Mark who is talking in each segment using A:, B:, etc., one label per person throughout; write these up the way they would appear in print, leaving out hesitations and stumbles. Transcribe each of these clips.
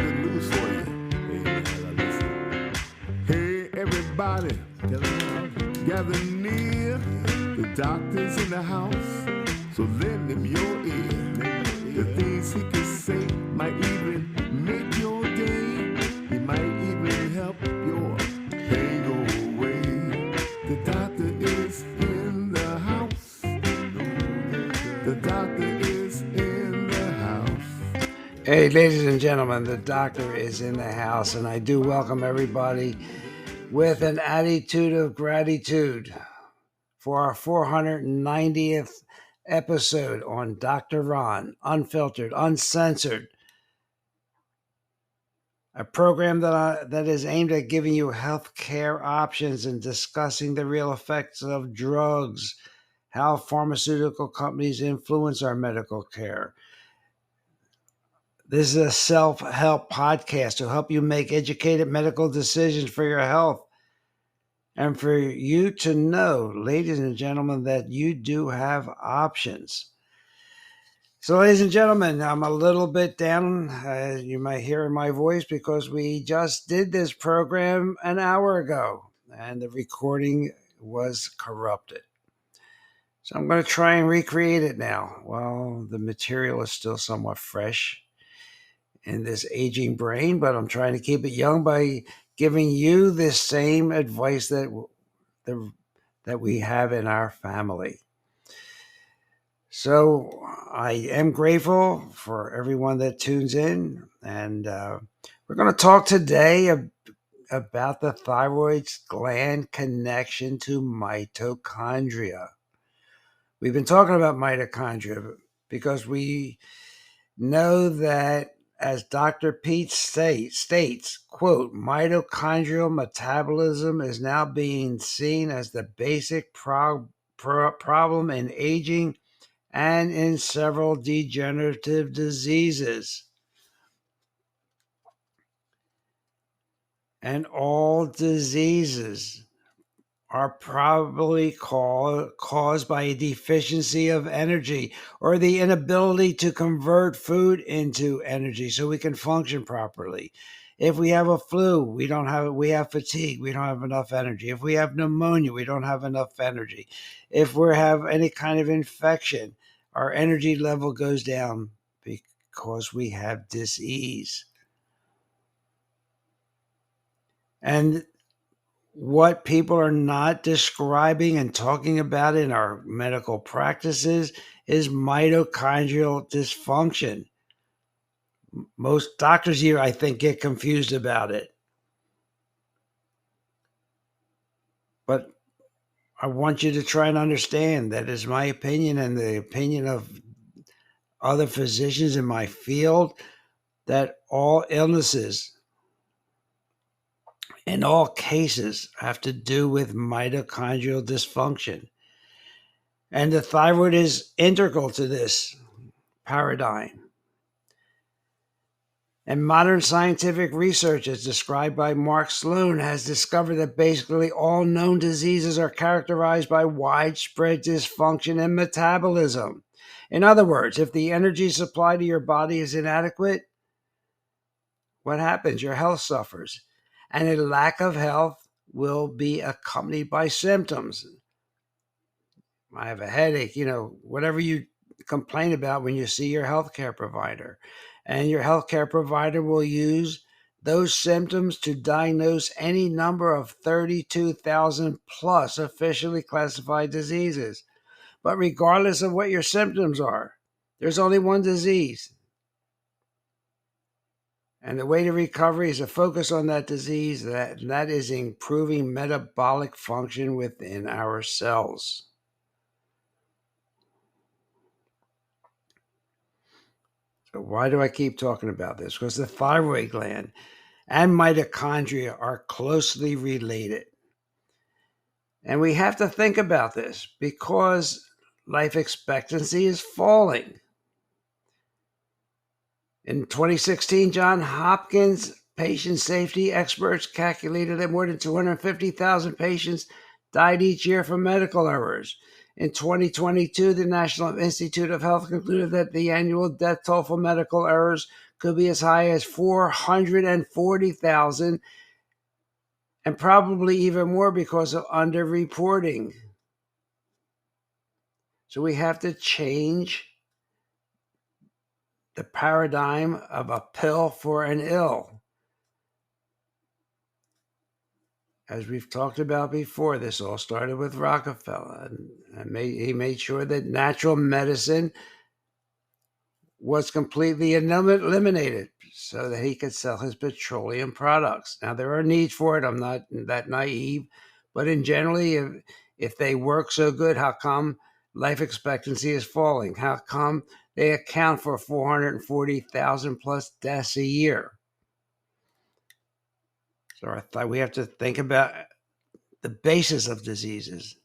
A: good news for you. Amen. Listen. Hey, everybody, gather near. The doctor's in the house, so lend him your ear. The things he can say might even make your day. He might even help your pain go away. The doctor is in the house. The doctor is in the house. Hey, ladies and gentlemen, the doctor is in the house, and I do welcome everybody with an attitude of gratitude for our 490th episode on Dr. Ron, Unfiltered, Uncensored, a program that is aimed at giving you health care options and discussing the real effects of drugs, how pharmaceutical companies influence our medical care. This is a self-help podcast to help you make educated medical decisions for your health. And for you to know, ladies and gentlemen, that you do have options. So, ladies and gentlemen, I'm a little bit down, you might hear in my voice, because we just did this program an hour ago, and the recording was corrupted. So I'm going to try and recreate it now. Well, the material is still somewhat fresh in this aging brain, but I'm trying to keep it young by giving you the same advice that we have in our family. So I am grateful for everyone that tunes in, and we're going to talk today about the thyroid gland connection to mitochondria. We've been talking about mitochondria because we know that, as Dr. Pete states, quote, mitochondrial metabolism is now being seen as the basic problem in aging and in several degenerative diseases. And all diseases are probably caused by a deficiency of energy or the inability to convert food into energy so we can function properly. If we have a flu, we have fatigue, we don't have enough energy. If we have pneumonia, we don't have enough energy. If we have any kind of infection, our energy level goes down because we have dis-ease. And what people are not describing and talking about in our medical practices is mitochondrial dysfunction. Most doctors here, I think, get confused about it. But I want you to try and understand that is my opinion and the opinion of other physicians in my field, that all illnesses in all cases have to do with mitochondrial dysfunction. And the thyroid is integral to this paradigm. And modern scientific research, as described by Mark Sloan, has discovered that basically all known diseases are characterized by widespread dysfunction in metabolism. In other words, if the energy supply to your body is inadequate, what happens? Your health suffers. And a lack of health will be accompanied by symptoms. I have a headache, whatever you complain about when you see your healthcare provider. And your healthcare provider will use those symptoms to diagnose any number of 32,000 plus officially classified diseases. But regardless of what your symptoms are, there's only one disease. And the way to recovery is to focus on that disease, that is improving metabolic function within our cells. So why do I keep talking about this? Because the thyroid gland and mitochondria are closely related. And we have to think about this because life expectancy is falling. In 2016, Johns Hopkins patient safety experts calculated that more than 250,000 patients died each year from medical errors. In 2022, the National Institute of Health concluded that the annual death toll for medical errors
B: could be as high as 440,000, and probably even more because of underreporting. So we have to change the paradigm of a pill for an ill. As we've talked about before, this all started with Rockefeller, and he made sure that natural medicine was completely eliminated so that he could sell his petroleum products. Now, there are needs for it. I'm not that naive, but in generally, if they work so good, how come life expectancy is falling? How come they account for 440,000 plus deaths a year? So I thought we have to think about the basis of diseases.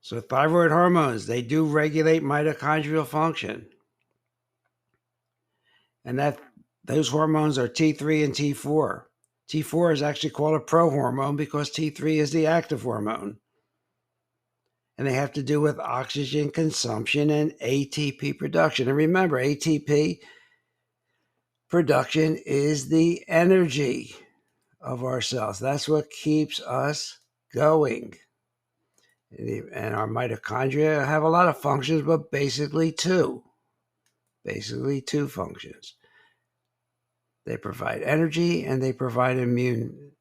B: So thyroid hormones, they do regulate mitochondrial function. And those hormones are T3 and T4. T4 is actually called a prohormone because T3 is the active hormone. And they have to do with oxygen consumption and ATP production. And remember, ATP production is the energy of our cells. That's what keeps us going. And our mitochondria have a lot of functions, but basically two functions. They provide energy and they provide immune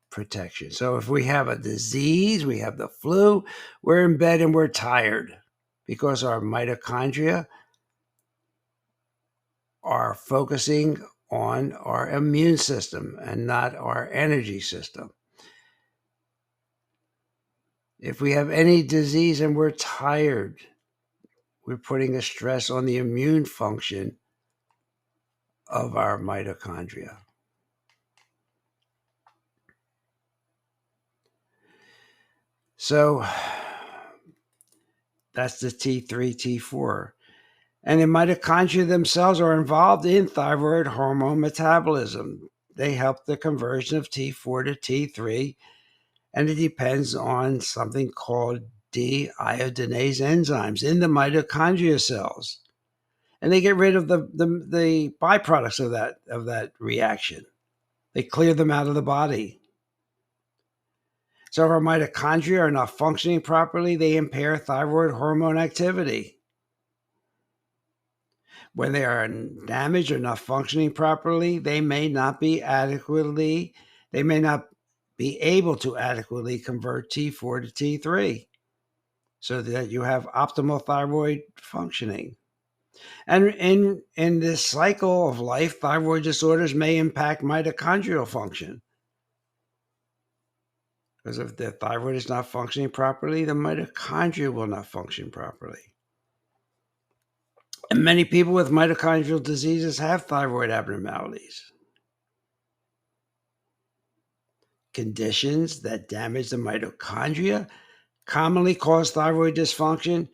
B: protection. So if we have a disease, we have the flu, we're in bed and we're tired because our mitochondria are focusing on our immune system and not our energy system. If we have any disease and we're tired, we're putting a stress on the immune function of our mitochondria. So that's the T3, T4. And the mitochondria themselves are involved in thyroid hormone metabolism. They help the conversion of T4 to T3, and it depends on something called deiodinase enzymes in the mitochondria cells. And they get rid of the byproducts of that reaction. They clear them out of the body. So if our mitochondria are not functioning properly, they impair thyroid hormone activity. When they are damaged or not functioning properly, they may not be able to adequately convert T4 to T3 so that you have optimal thyroid functioning. And in this cycle of life, thyroid disorders may impact mitochondrial function. Because if the thyroid is not functioning properly, the mitochondria will not function properly. And many people with mitochondrial diseases have thyroid abnormalities. Conditions that damage the mitochondria commonly cause thyroid dysfunction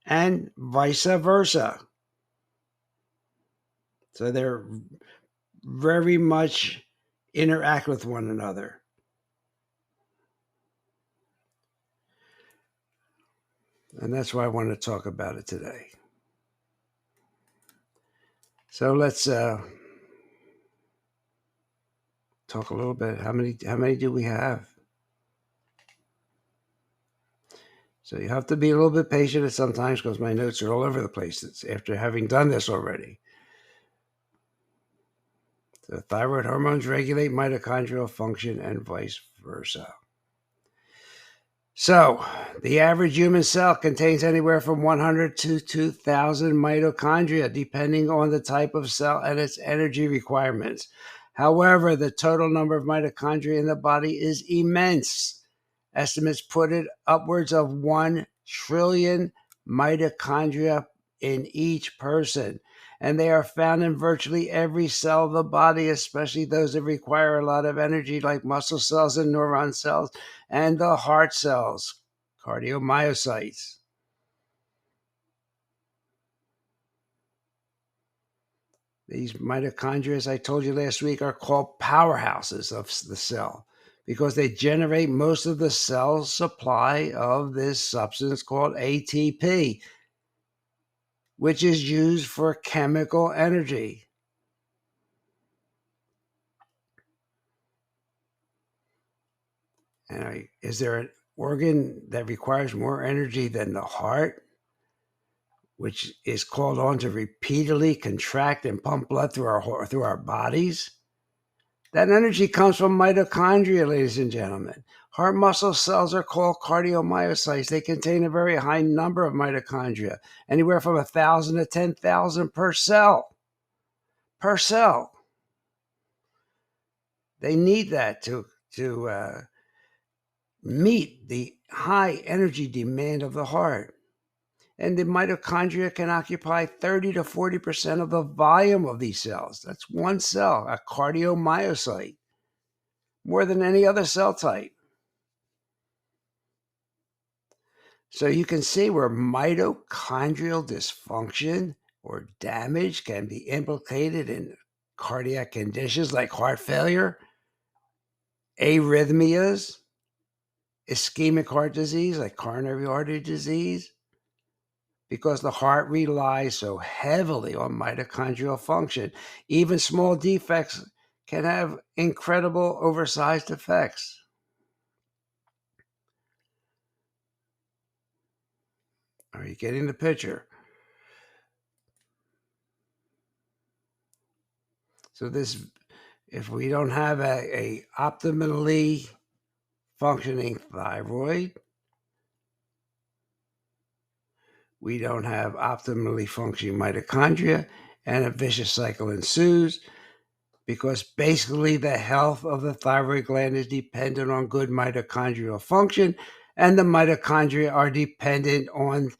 B: and vice versa. So they're very much interact with one another. And that's why I want to talk about it today. So let's talk a little bit. How many do we have? So you have to be a little bit patient sometimes because my notes are all over the place after having done this already. So thyroid hormones regulate mitochondrial function and vice versa. So the average human cell contains anywhere from 100 to 2,000 mitochondria, depending on the type of cell and its energy requirements. However, the total number of mitochondria in the body is immense. Estimates put it upwards of 1 trillion mitochondria in each person. And they are found in virtually every cell of the body, especially those that require a lot of energy, like muscle cells and neuron cells, and the heart cells, cardiomyocytes. These mitochondria, as I told you last week, are called powerhouses of the cell because they generate most of the cell's supply of this substance called ATP. which is used for chemical energy. And is there an organ that requires more energy than the heart, which is called on to repeatedly contract and pump blood through our bodies? That energy comes from mitochondria, ladies and gentlemen. Heart muscle cells are called cardiomyocytes. They contain a very high number of mitochondria, anywhere from 1,000 to 10,000 per cell. Per cell. They need that to meet the high energy demand of the heart. And the mitochondria can occupy 30 to 40% of the volume of these cells. That's one cell, a cardiomyocyte, more than any other cell type. So you can see where mitochondrial dysfunction or damage can be implicated in cardiac conditions like heart failure, arrhythmias, ischemic heart disease like coronary artery disease, because the heart relies so heavily on mitochondrial function. Even small defects can have incredible oversized effects. Are you getting the picture? So if we don't have a optimally functioning thyroid, we don't have optimally functioning mitochondria, and a vicious cycle ensues, because basically the health of the thyroid gland is dependent on good mitochondrial function, and the mitochondria are dependent on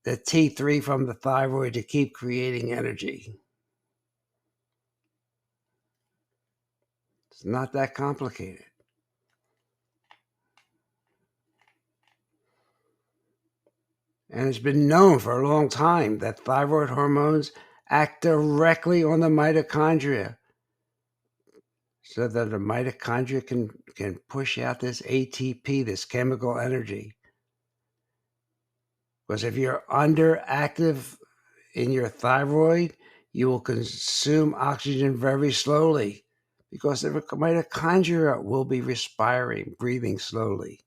B: the T3 from the thyroid to keep creating energy. It's not that complicated. And it's been known for a long time that thyroid hormones act directly on the mitochondria, so that the mitochondria can push out this ATP, this chemical energy. Because if you're underactive in your thyroid, you will consume oxygen very slowly, because the mitochondria will be respiring, breathing slowly.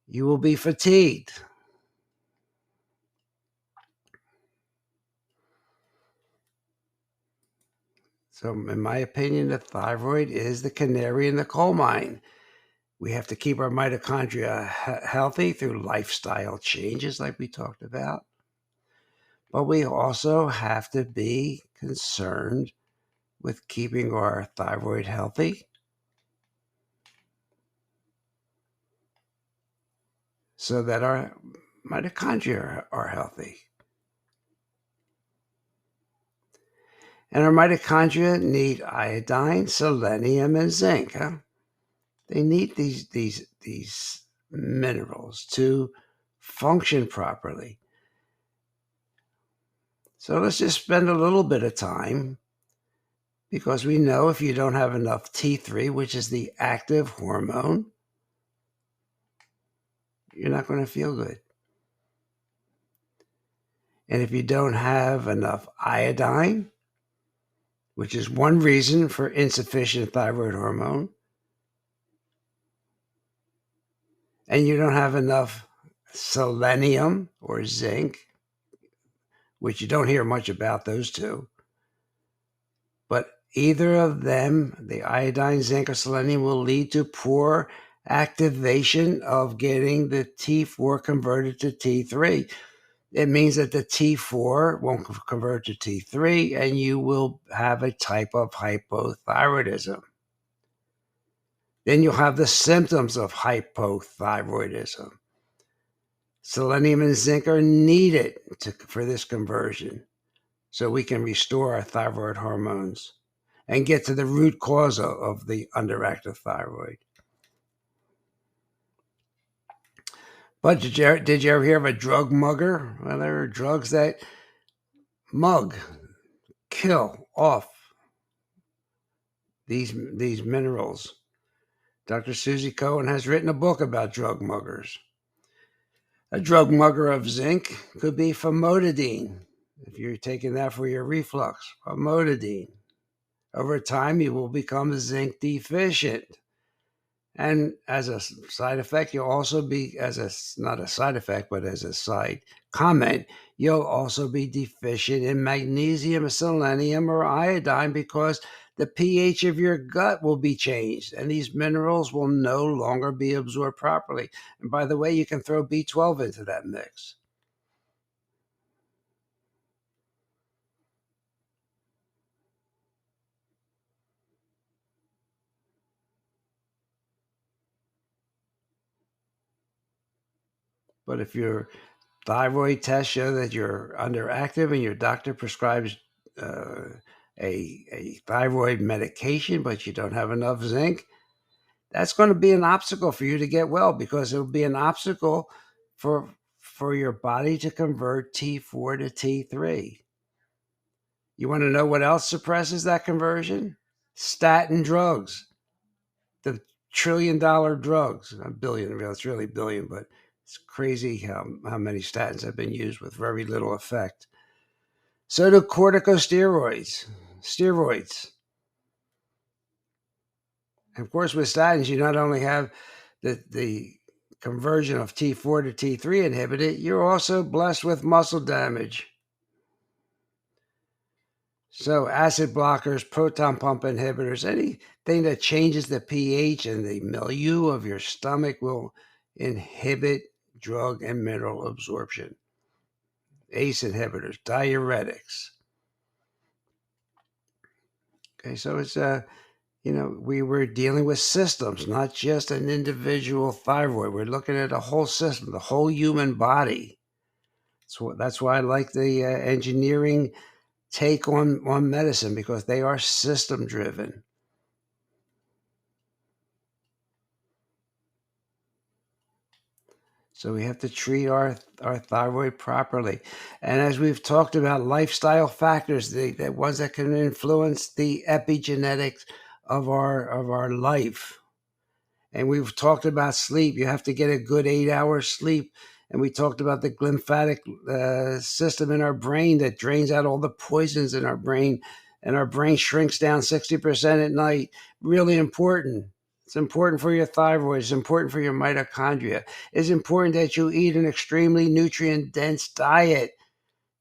B: You will be fatigued. So in my opinion, the thyroid is the canary in the coal mine. We have to keep our mitochondria healthy through lifestyle changes like we talked about. But we also have to be concerned with keeping our thyroid healthy, so that our mitochondria are healthy. And our mitochondria need iodine, selenium, and zinc. They need these minerals to function properly. So let's just spend a little bit of time, because we know if you don't have enough T3, which is the active hormone, you're not going to feel good. And if you don't have enough iodine, which is one reason for insufficient thyroid hormone, and you don't have enough selenium or zinc, which you don't hear much about those two, but either of them, the iodine, zinc, or selenium, will lead to poor activation of getting the T4 converted to T3. It means that the T4 won't convert to T3, and you will have a type of hypothyroidism. Then you'll have the symptoms of hypothyroidism. Selenium and zinc are needed for this conversion, so we can restore our thyroid hormones and get to the root cause of the underactive thyroid. But did you ever hear of a drug mugger? Well, there are drugs that mug, kill off these minerals. Dr. Susie Cohen has written a book about drug muggers. A drug mugger of zinc could be famotidine. If you're taking that for your reflux, famotidine. Over time, you will become zinc deficient. And as a side effect, you'll also be, not a side effect, but as a side comment, you'll also be deficient in magnesium, selenium, or iodine because the pH of your gut will be changed and these minerals will no longer be absorbed properly. And by the way, you can throw B12 into that mix. But if your thyroid tests show that you're underactive and your doctor prescribes uh, a thyroid medication, but you don't have enough zinc, that's going to be an obstacle for you to get well because it will be an obstacle for your body to convert T4 to T3. You want to know what else suppresses that conversion? Statin drugs, the $1 trillion drugs. A billion, it's really billion, but it's crazy how many statins have been used with very little effect. So do corticosteroids, steroids. And of course, with statins, you not only have the conversion of T4 to T3 inhibited, you're also blessed with muscle damage. So acid blockers, proton pump inhibitors, anything that changes the pH and the milieu of your stomach will inhibit drug and mineral absorption. ACE inhibitors, diuretics. Okay, so it's we were dealing with systems, not just an individual thyroid. We're looking at a whole system, the whole human body. So that's why I like the engineering take on medicine, because they are system driven. So we have to treat our thyroid properly. And as we've talked about, lifestyle factors, the ones that can influence the epigenetics of our life. And we've talked about sleep. You have to get a good 8 hours sleep. And we talked about the lymphatic system in our brain that drains out all the poisons in our brain. And our brain shrinks down 60% at night. Really important. It's important for your thyroid. It's important for your mitochondria. It's important that you eat an extremely nutrient-dense diet.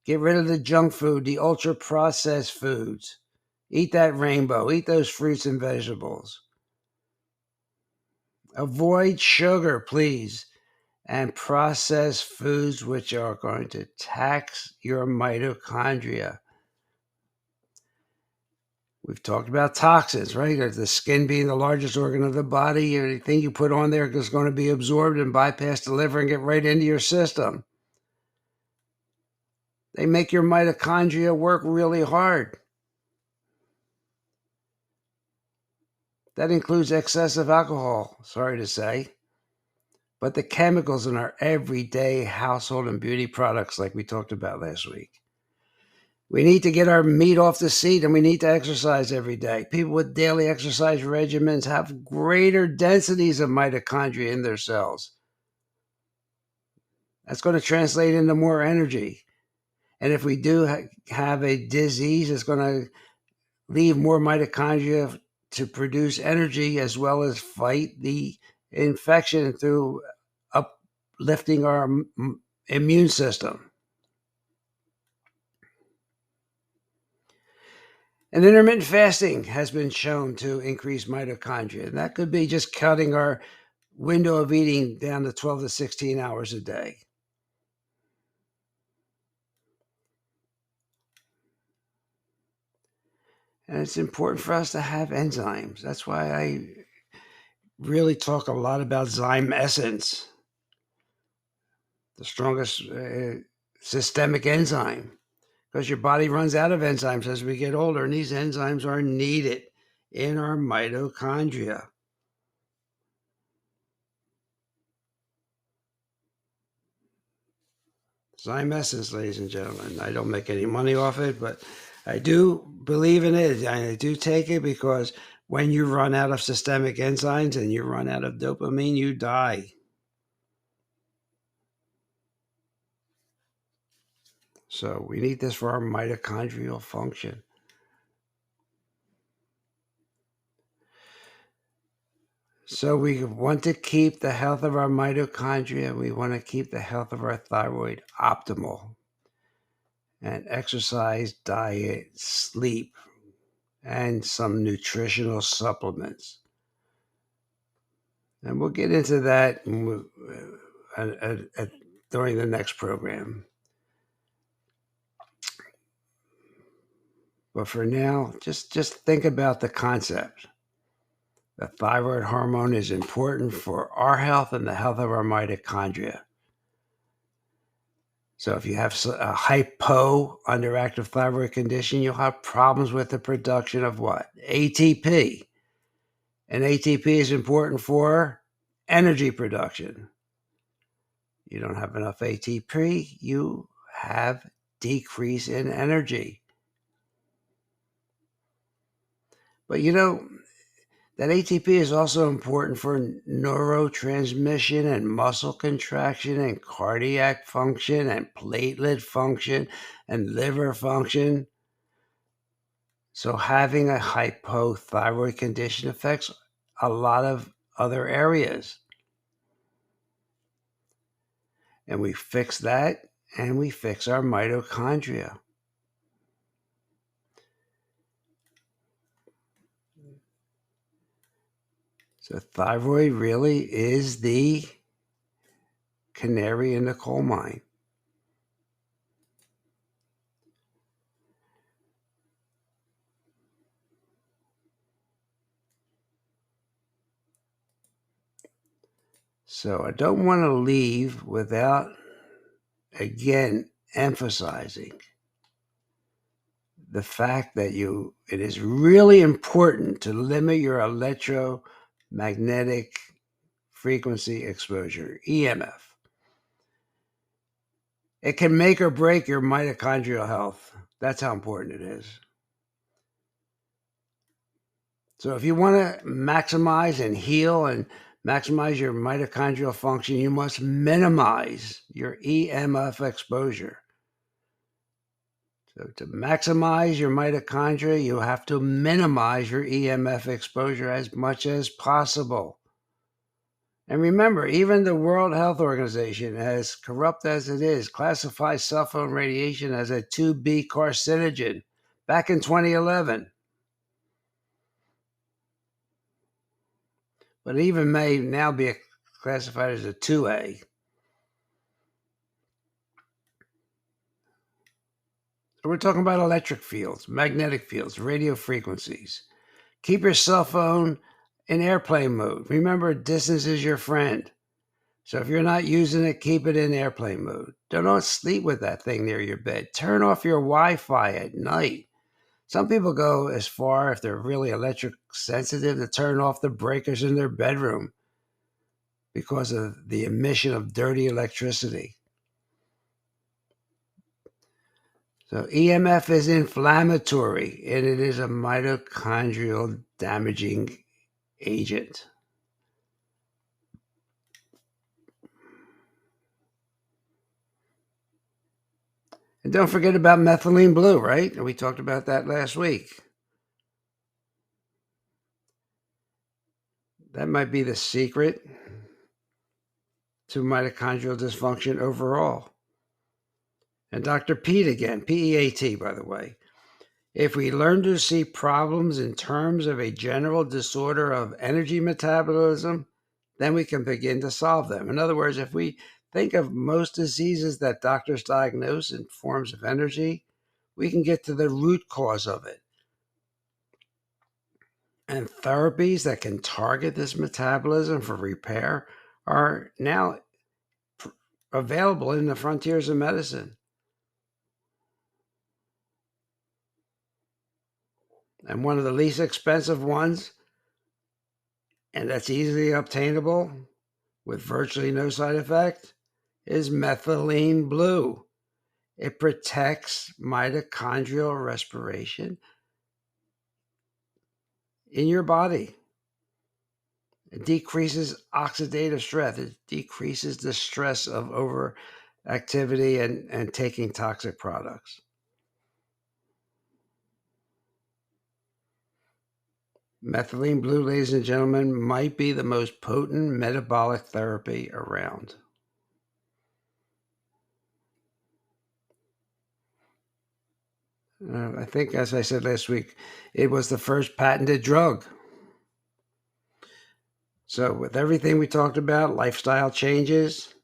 B: Get rid of the junk food, the ultra-processed foods. Eat that rainbow. Eat those fruits and vegetables. Avoid sugar, please, and processed foods which are going to tax your mitochondria. We've talked about toxins, right? The skin being the largest organ of the body. Anything you put on there is going to be absorbed and bypass the liver and get right into your system. They make your mitochondria work really hard. That includes excessive alcohol, sorry to say. But the chemicals in our everyday household and beauty products, like we talked about last week. We need to get our meat off the seat, and we need to exercise every day. People with daily exercise regimens have greater densities of mitochondria in their cells. That's going to translate into more energy. And if we do have a disease, it's going to leave more mitochondria to produce energy as well as fight the infection through uplifting our immune system. And intermittent fasting has been shown to increase mitochondria. And that could be just cutting our window of eating down to 12 to 16 hours a day. And it's important for us to have enzymes. That's why I really talk a lot about Zyme Essence, the strongest systemic enzyme, because your body runs out of enzymes as we get older, and these enzymes are needed in our mitochondria. Zyme Essence, ladies and gentlemen. I don't make any money off it, but I do believe in it. I do take it because when you run out of systemic enzymes and you run out of dopamine, you die. So we need this for our mitochondrial function. So we want to keep the health of our mitochondria. We want to keep the health of our thyroid optimal. And exercise, diet, sleep, and some nutritional supplements. And we'll get into that during the next program. But for now, just think about the concept. The thyroid hormone is important for our health and the health of our mitochondria. So if you have a hypo underactive thyroid condition, you'll have problems with the production of what? ATP. And ATP is important for energy production. You don't have enough ATP, you have decrease in energy. But that ATP is also important for neurotransmission and muscle contraction and cardiac function and platelet function and liver function. So having a hypothyroid condition affects a lot of other areas. And we fix that, and we fix our mitochondria. So thyroid really is the canary in the coal mine. So I don't want to leave without, again, emphasizing the fact that it is really important to limit your electromagnetic frequency exposure, EMF. It can make or break your mitochondrial health. That's how important it is. So if you want to maximize and heal and maximize your mitochondrial function, you must minimize your EMF exposure. So to maximize your mitochondria, you have to minimize your EMF exposure as much as possible. And remember, even the World Health Organization, as corrupt as it is, classifies cell phone radiation as a 2B carcinogen back in 2011. But it even may now be classified as a 2A. So we're talking about electric fields, magnetic fields, radio frequencies. Keep your cell phone in airplane mode. Remember, distance is your friend. So if you're not using it, keep it in airplane mode. Don't sleep with that thing near your bed. Turn off your Wi-Fi at night. Some people go as far, if they're really electric sensitive, to turn off the breakers in their bedroom because of the emission of dirty electricity. So EMF is inflammatory, and it is a mitochondrial damaging agent. And don't forget about methylene blue, right? We talked about that last week. That might be the secret to mitochondrial dysfunction overall. And Dr. Pete again, PEAT, by the way. If we learn to see problems in terms of a general disorder of energy metabolism, then we can begin to solve them. In other words, if we think of most diseases that doctors diagnose in forms of energy, we can get to the root cause of it. And therapies that can target this metabolism for repair are now available in the frontiers of medicine. And one of the least expensive ones, and that's easily obtainable with virtually no side effect, is methylene blue. It protects mitochondrial respiration in your body. It decreases oxidative stress. It decreases the stress of activity and taking toxic products. Methylene blue, ladies and gentlemen, might be the most potent metabolic therapy around. I think, as I said last week, it was the first patented drug. So with everything we talked about, lifestyle changes,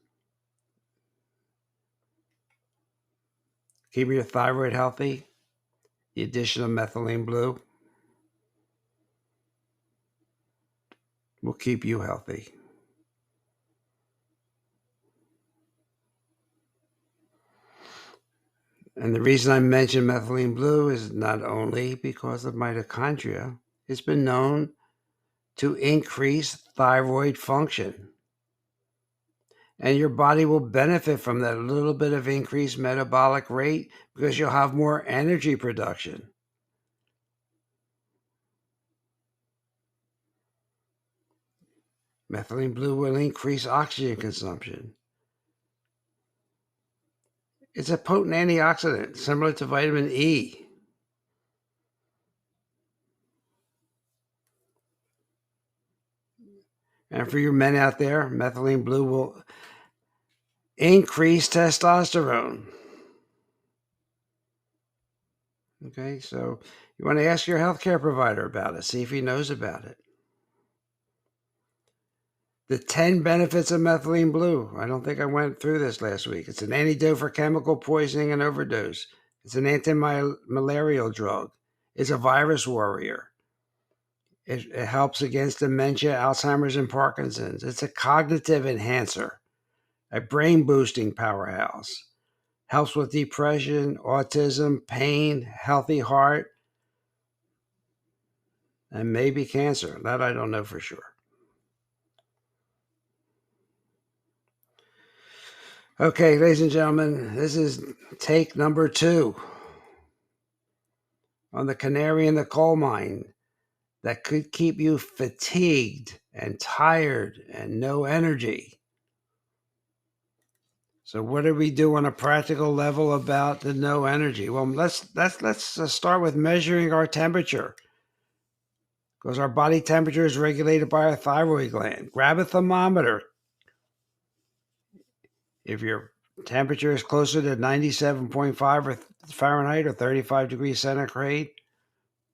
B: keep your thyroid healthy, the addition of methylene blue will keep you healthy. And the reason I mention methylene blue is not only because of mitochondria, it's been known to increase thyroid function. And your body will benefit from that little bit of increased metabolic rate because you'll have more energy production. Methylene blue will increase oxygen consumption. It's a potent antioxidant, similar to vitamin E. And for you men out there, methylene blue will increase testosterone. Okay, so you want to ask your healthcare provider about it, see if he knows about it. The 10 benefits of methylene blue. I don't think I went through this last week. It's an antidote for chemical poisoning and overdose. It's an anti-malarial drug. It's a virus warrior. It helps against dementia, Alzheimer's, and Parkinson's. It's a cognitive enhancer, a brain-boosting powerhouse. Helps with depression, autism, pain, healthy heart, and maybe cancer. That I don't know for sure. Okay, ladies and gentlemen, this is take number 2 on the canary in the coal mine that could keep you fatigued and tired and no energy. So what do we do on a practical level about the no energy? Well, let's start with measuring our temperature, because our body temperature is regulated by our thyroid gland. Grab a thermometer. If your temperature is closer to 97.5 Fahrenheit or 35 degrees centigrade,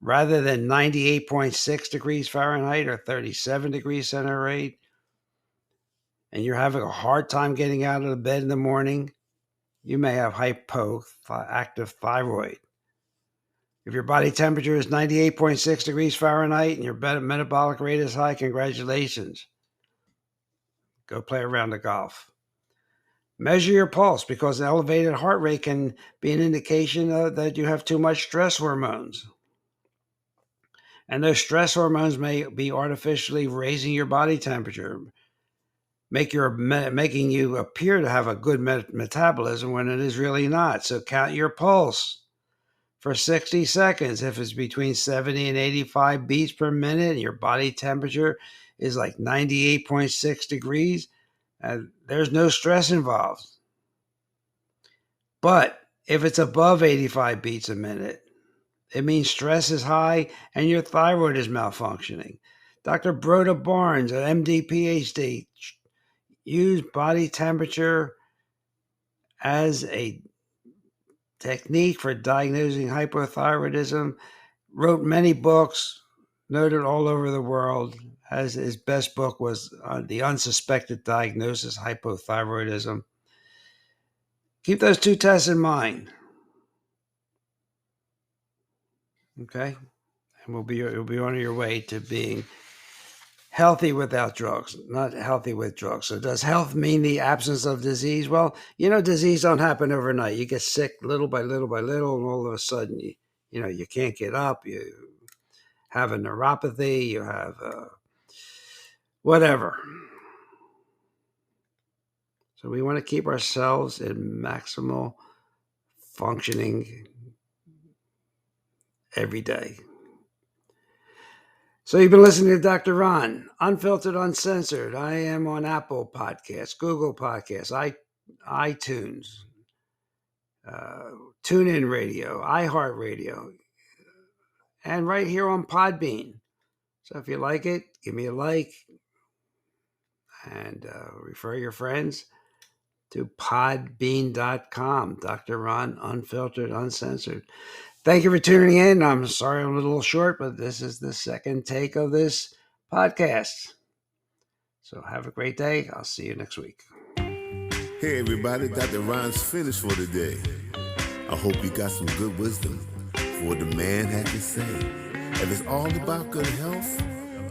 B: rather than 98.6 degrees Fahrenheit or 37 degrees centigrade, and you're having a hard time getting out of the bed in the morning, you may have hypoactive thyroid. If your body temperature is 98.6 degrees Fahrenheit and your metabolic rate is high, congratulations. Go play a round of golf. Measure your pulse, because an elevated heart rate can be an indication that you have too much stress hormones. And those stress hormones may be artificially raising your body temperature, making you appear to have a good metabolism when it is really not. So count your pulse for 60 seconds. If it's between 70 and 85 beats per minute and your body temperature is like 98.6 degrees, there's no stress involved. But if it's above 85 beats a minute, it means stress is high and your thyroid is malfunctioning. Dr. Broda Barnes, an MD, PhD, used body temperature as a technique for diagnosing hypothyroidism, wrote many books, noted all over the world. His best book was The Unsuspected Diagnosis, Hypothyroidism. Keep those 2 tests in mind. Okay? And you'll be on your way to being healthy without drugs, not healthy with drugs. So does health mean the absence of disease? Well, disease don't happen overnight. You get sick little by little by little, and all of a sudden, you can't get up. You have a neuropathy. You have whatever. So we want to keep ourselves in maximal functioning every day. So you've been listening to Dr. Ron, Unfiltered, Uncensored. I am on Apple Podcasts, Google Podcasts, iTunes, TuneIn Radio, iHeartRadio, and right here on Podbean. So if you like it, give me a like and refer your friends to podbean.com. Dr. Ron, unfiltered, uncensored. Thank you for tuning in. I'm sorry I'm a little short, but this is the second take of this podcast. So have a great day. I'll see you next week.
A: Hey everybody, Dr. Ron's finished for today. I hope you got some good wisdom for what the man had to say. If it's all about good health,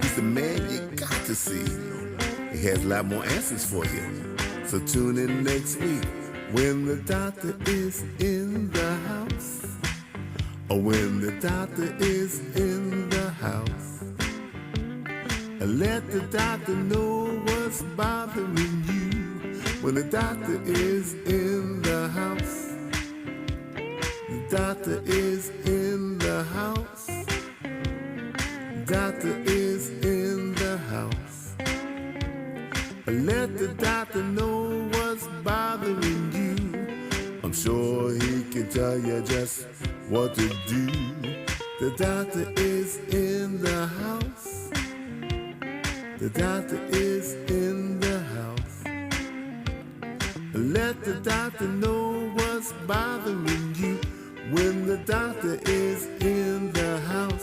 A: he's the man you got to see. He has a lot more answers for you. So tune in next week when the doctor is in the house. Or when the doctor is in the house. Let the doctor know what's bothering you. When the doctor is in the house. The doctor is in the house. Doctor is in the house. Let the doctor know what's bothering you. I'm sure he can tell you just what to do. The doctor is in the house. The doctor is in the house. Let the doctor know what's bothering you. When the doctor is in the house.